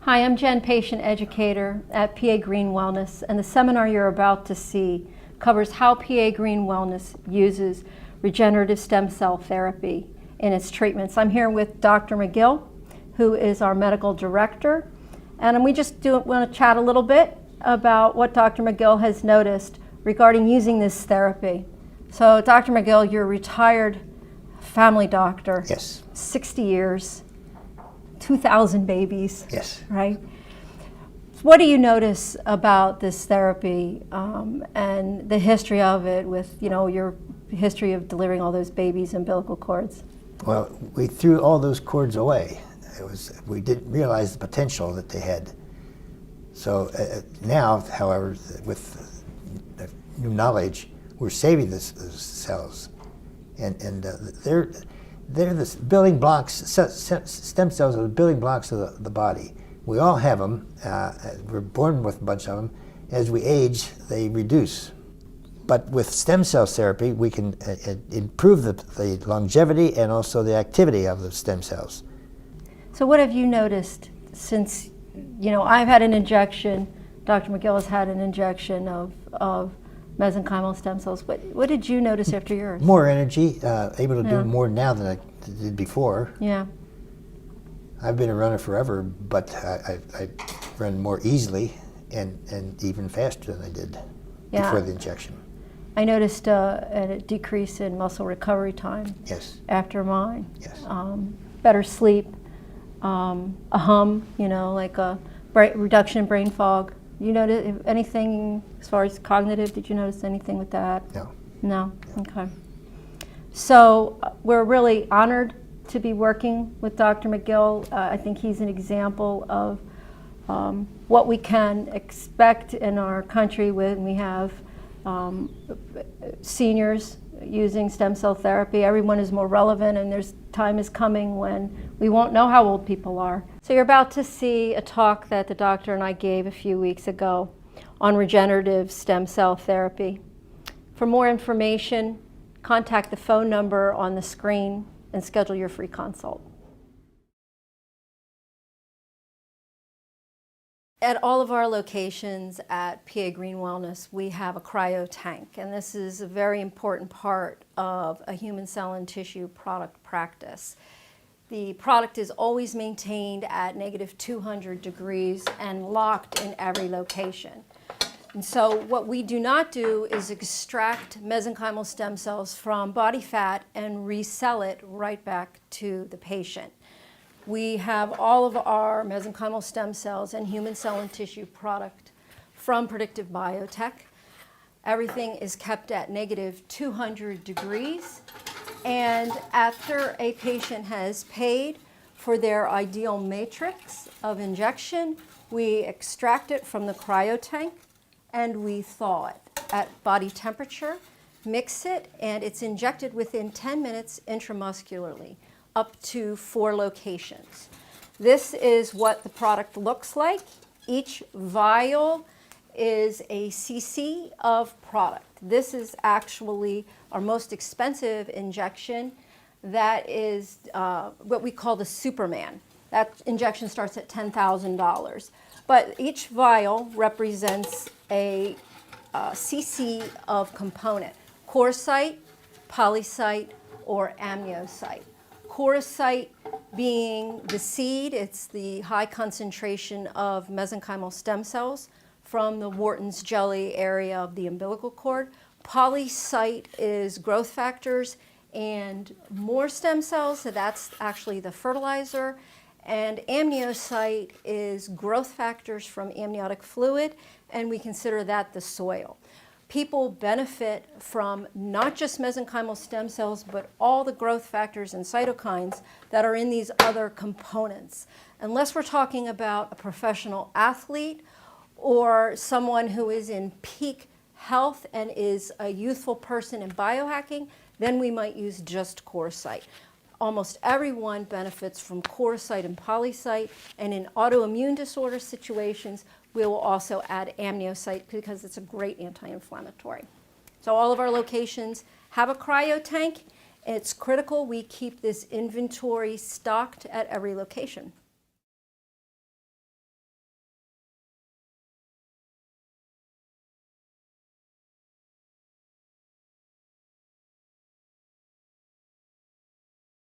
Hi, I'm Jen, patient educator at PA Green Wellness, and the seminar you're about to see covers how PA Green Wellness uses regenerative stem cell therapy in its treatments. I'm here with Dr. McGill, who is our medical director, and we just want to chat a little bit about what Dr. McGill has noticed regarding using this therapy. So, Dr. McGill, you're a retired family doctor. Yes. 60 years. 2,000 babies. Yes. Right? What do you notice about this therapy and the history of it with, your history of delivering all those babies' umbilical cords? Well, we threw all those cords away. We didn't realize the potential that they had. So now, however, with new knowledge, we're saving those cells, and they're the building blocks. Stem cells are the building blocks of the body. We all have them. We're born with a bunch of them. As we age, they reduce. But with stem cell therapy, we can improve the longevity and also the activity of the stem cells. So what have you noticed since, I've had an injection, Dr. McGill has had an injection of mesenchymal stem cells. What did you notice after yours? More energy, able to do more now than I did before. Yeah. I've been a runner forever, but I run more easily and even faster than I did before the injection. I noticed a decrease in muscle recovery time. Yes. After mine. Yes. Better sleep, a hum, like a reduction in brain fog. You notice anything as far as cognitive? Did you notice anything with that? No. No? Okay. So we're really honored to be working with Dr. McGill. I think he's an example of what we can expect in our country when we have seniors using stem cell therapy. Everyone is more relevant, and there's time is coming when we won't know how old people are. So you're about to see a talk that the doctor and I gave a few weeks ago on regenerative stem cell therapy. For more information, contact the phone number on the screen and schedule your free consult. At all of our locations at PA Green Wellness, we have a cryo tank, and this is a very important part of a human cell and tissue product practice. The product is always maintained at -200 degrees and locked in every location. And so what we do not do is extract mesenchymal stem cells from body fat and resell it right back to the patient. We have all of our mesenchymal stem cells and human cell and tissue product from Predictive Biotech. Everything is kept at -200 degrees. And after a patient has paid for their ideal matrix of injection, we extract it from the cryo tank and we thaw it at body temperature, mix it, and it's injected within 10 minutes intramuscularly, up to 4 locations. This is what the product looks like. Each vial is a cc of product. This is actually our most expensive injection. That is what we call the Superman. That injection starts at $10,000. But each vial represents a cc of component: chorocyte, polycyte, or amniocyte. Chorocyte being the seed, it's the high concentration of mesenchymal stem cells from the Wharton's jelly area of the umbilical cord. Polycyte is growth factors and more stem cells, so that's actually the fertilizer. And amniocyte is growth factors from amniotic fluid, and we consider that the soil. People benefit from not just mesenchymal stem cells, but all the growth factors and cytokines that are in these other components. Unless we're talking about a professional athlete or someone who is in peak health and is a youthful person in biohacking, then we might use just chorocyte. Almost everyone benefits from chorocyte and polycyte, and in autoimmune disorder situations, we will also add amniocyte because it's a great anti-inflammatory. So all of our locations have a cryo tank. It's critical we keep this inventory stocked at every location.